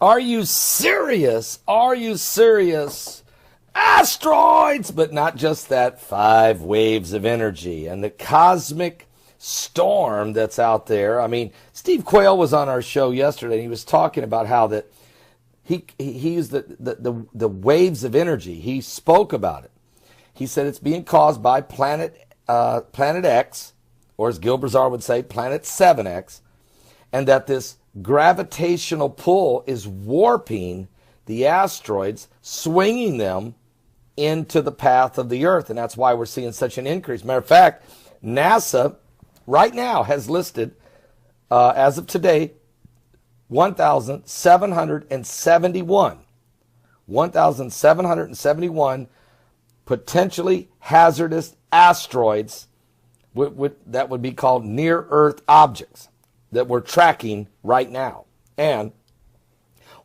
Are you serious? Are you serious? Asteroids! But not just that, 5 waves of energy and the cosmic storm that's out there. I mean, Steve Quayle was on our show yesterday, and he was talking about how that he used the waves of energy. He spoke about it. He said it's being caused by planet X, or as Gil Brazar would say, planet 7X, and that this gravitational pull is warping the asteroids, swinging them into the path of the Earth, and that's why we're seeing such an increase. Matter of fact, NASA right now has listed, as of today, 1,771 potentially hazardous asteroids that would be called near-Earth objects that we're tracking right now. And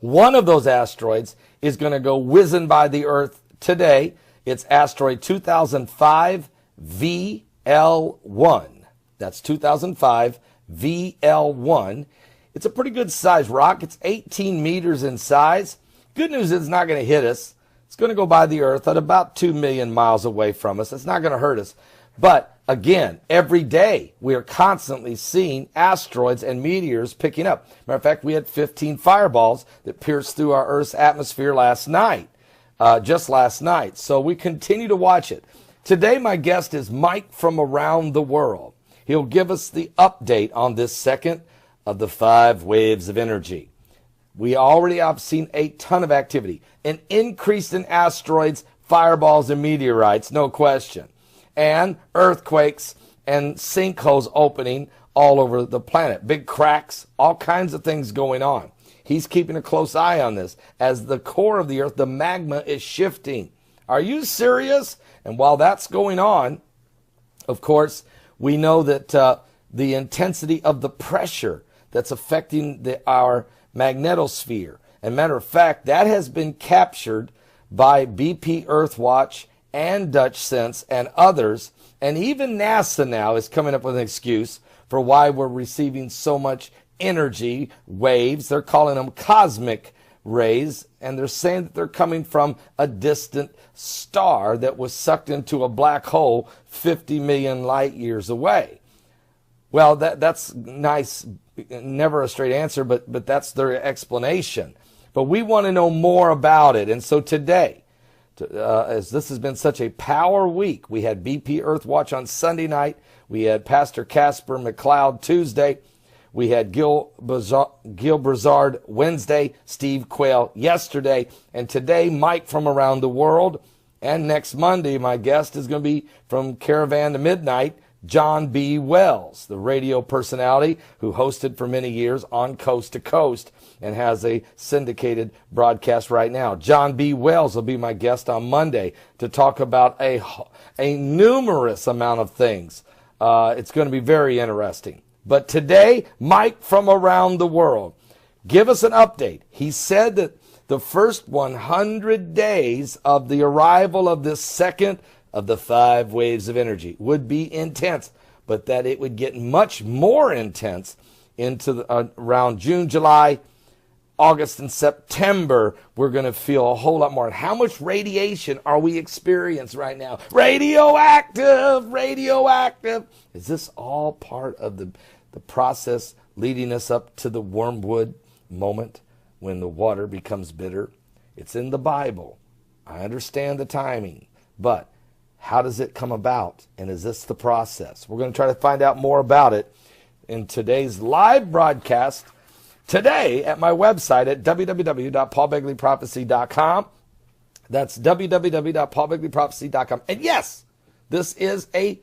one of those asteroids is going to go whizzing by the Earth today. It's asteroid 2005 VL1. That's 2005 VL1. It's a pretty good size rock. It's 18 meters in size. Good news is it's not going to hit us. It's going to go by the Earth at about 2 million miles away from us. It's not going to hurt us. But again, every day we are constantly seeing asteroids and meteors picking up. Matter of fact, we had 15 fireballs that pierced through our Earth's atmosphere last night, just last night. So we continue to watch it. Today, my guest is Mike from around the world. He'll give us the update on this second of the 5 waves of energy. We already have seen a ton of activity, an increase in asteroids, fireballs, and meteorites, no question, and earthquakes and sinkholes opening all over the planet, big cracks, all kinds of things going on. He's keeping a close eye on this as the core of the Earth, the magma, is shifting. Are you serious? And while that's going on, of course, we know that the intensity of the pressure that's affecting our magnetosphere. And matter of fact, that has been captured by BP Earthwatch and Dutch Sense and others. And even NASA now is coming up with an excuse for why we're receiving so much energy waves. They're calling them cosmic rays, and they're saying that they're coming from a distant star that was sucked into a black hole 50 million light years away. Well, that's nice, never a straight answer, but that's their explanation. But we want to know more about it. And so today, as this has been such a power week, we had BP Earthwatch on Sunday night. We had Pastor Casper McLeod Tuesday. We had Gil Brazard Wednesday, Steve Quayle yesterday, and today Mike from around the world. And next Monday, my guest is going to be from Caravan to Midnight, John B. Wells, the radio personality who hosted for many years on Coast to Coast and has a syndicated broadcast right now. John B. Wells will be my guest on Monday to talk about a numerous amount of things. It's going to be very interesting. But today, Mike from around the world, give us an update. He said that the first 100 days of the arrival of this second of the 5 waves of energy would be intense, but that it would get much more intense into around June, July, August, and September. We're going to feel a whole lot more. And how much radiation are we experiencing right now? Radioactive, radioactive. Is this all part of the process leading us up to the wormwood moment when the water becomes bitter? It's in the Bible. I understand the timing, but how does it come about? And is this the process? We're going to try to find out more about it in today's live broadcast today at my website at www.paulbegleyprophecy.com. That's www.paulbegleyprophecy.com. And yes, this is a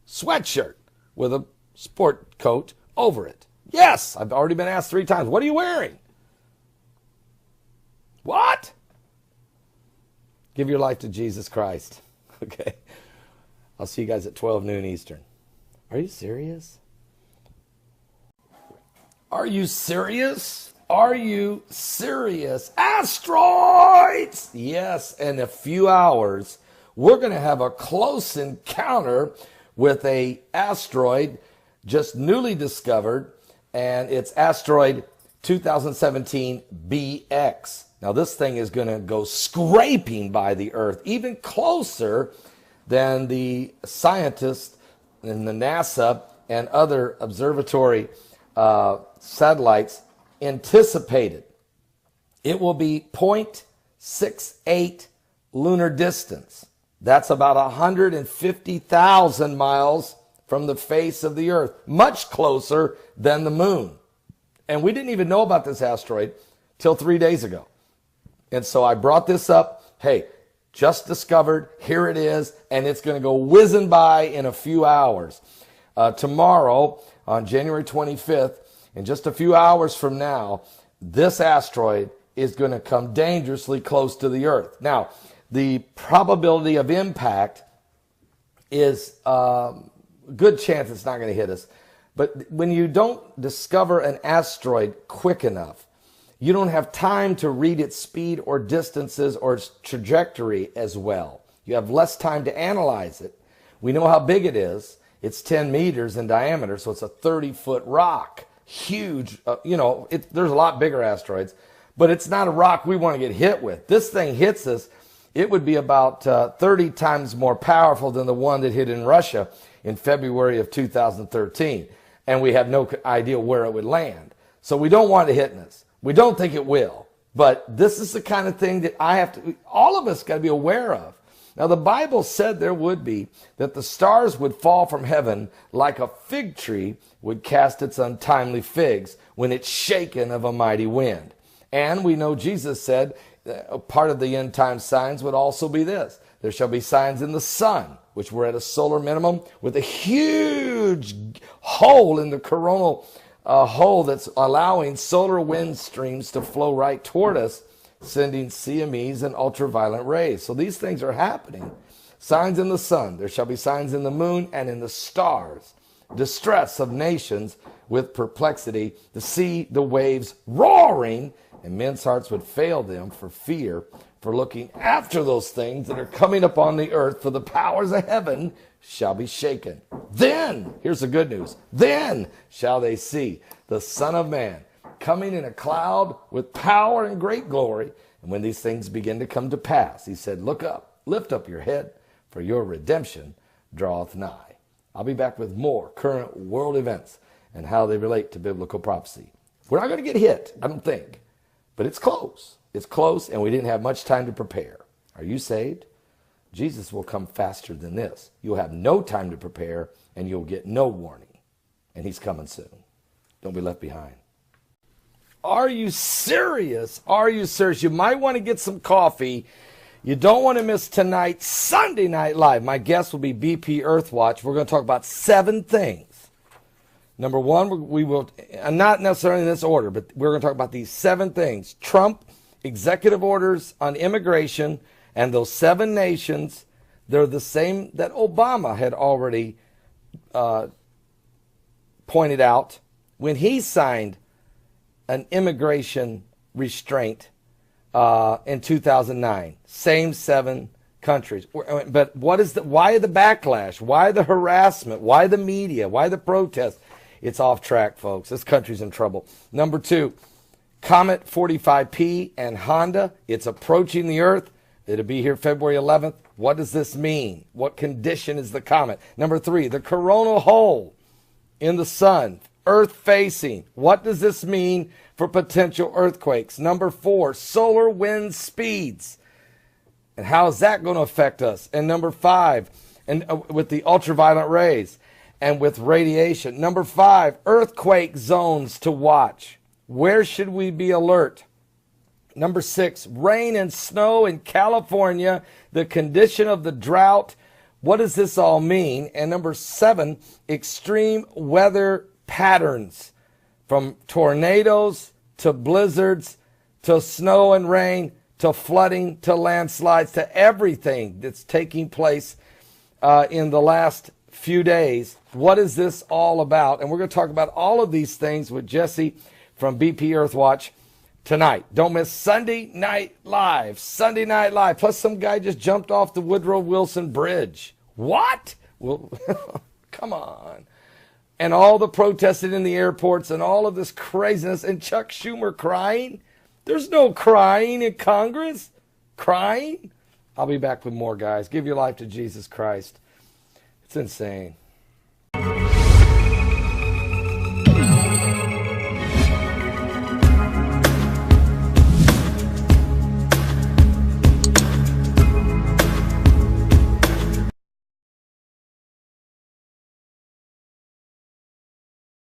sweatshirt with a sport coat over it. Yes, I've already been asked 3 times, what are you wearing? What? Give your life to Jesus Christ. Okay. I'll see you guys at 12 noon Eastern. Are you serious? Are you serious? Are you serious? Asteroids! Yes, in a few hours, we're going to have a close encounter with a asteroid just newly discovered, and it's asteroid 2017 BX. Now this thing is going to go scraping by the Earth, even closer than the scientists in the NASA and other observatory satellites anticipated. It will be 0.68 lunar distance. That's about 150,000 miles from the face of the Earth, much closer than the moon. And we didn't even know about this asteroid till 3 days ago. And so I brought this up. Hey, just discovered, here it is, and it's going to go whizzing by in a few hours. Tomorrow, on January 25th, in just a few hours from now, this asteroid is going to come dangerously close to the Earth. Now, the probability of impact is a good chance it's not going to hit us. But when you don't discover an asteroid quick enough, you don't have time to read its speed or distances or its trajectory as well. You have less time to analyze it. We know how big it is. It's 10 meters in diameter, so it's a 30-foot rock. Huge. There's a lot bigger asteroids, but it's not a rock we want to get hit with. This thing hits us, it would be about 30 times more powerful than the one that hit in Russia in February of 2013. And we have no idea where it would land. So we don't want it hitting us. We don't think it will. But this is the kind of thing that all of us got to be aware of. Now, the Bible said there would be, that the stars would fall from heaven like a fig tree would cast its untimely figs when it's shaken of a mighty wind. And we know Jesus said part of the end time signs would also be this. There shall be signs in the sun, which we're at a solar minimum, with a huge hole in the coronal hole that's allowing solar wind streams to flow right toward us, sending CMEs and ultraviolet rays. So these things are happening. Signs in the sun. There shall be signs in the moon and in the stars. Distress of nations with perplexity. The sea, the waves roaring, and men's hearts would fail them for fear, for looking after those things that are coming upon the earth, for the powers of heaven shall be shaken. Then, here's the good news, then shall they see the Son of Man coming in a cloud with power and great glory. And when these things begin to come to pass, he said, look up, lift up your head, for your redemption draweth nigh. I'll be back with more current world events and how they relate to biblical prophecy. We're not going to get hit, I don't think, but it's close. It's close, and we didn't have much time to prepare. Are you saved? Jesus will come faster than this. You'll have no time to prepare, and you'll get no warning. And he's coming soon. Don't be left behind. Are you serious? Are you serious? You might want to get some coffee. You don't want to miss tonight's Sunday Night Live. My guest will be BP Earthwatch. We're going to talk about 7 things. Number 1, we will, not necessarily in this order, but we're going to talk about these 7 things. Trump executive orders on immigration, and those 7 nations, they're the same that Obama had already pointed out when he signed an immigration restraint in 2009. Same 7 countries. But why the backlash? Why the harassment? Why the media? Why the protest? It's off track, folks. This country's in trouble. Number 2, Comet 45P and Honda. It's approaching the Earth. It'll be here February 11th. What does this mean? What condition is the comet? Number 3, the coronal hole in the sun, Earth facing. What does this mean for potential earthquakes? Number 4, solar wind speeds. And how is that going to affect us? And number 5, and with the ultraviolet rays and with radiation. Number 5, earthquake zones to watch. Where should we be alert? Number 6, rain and snow in California, the condition of the drought. What does this all mean? And number 7, extreme weather patterns, from tornadoes to blizzards to snow and rain to flooding to landslides to everything that's taking place in the last few days. What is this all about? And we're going to talk about all of these things with Jesse from BP Earthwatch tonight. Don't miss Sunday Night Live. Sunday Night Live. Plus, some guy just jumped off the Woodrow Wilson Bridge. What? Well, come on. and all the protesting in the airports and all of this craziness and Chuck Schumer crying. There's no crying in Congress. Crying? I'll be back with more, guys. Give your life to Jesus Christ. It's insane.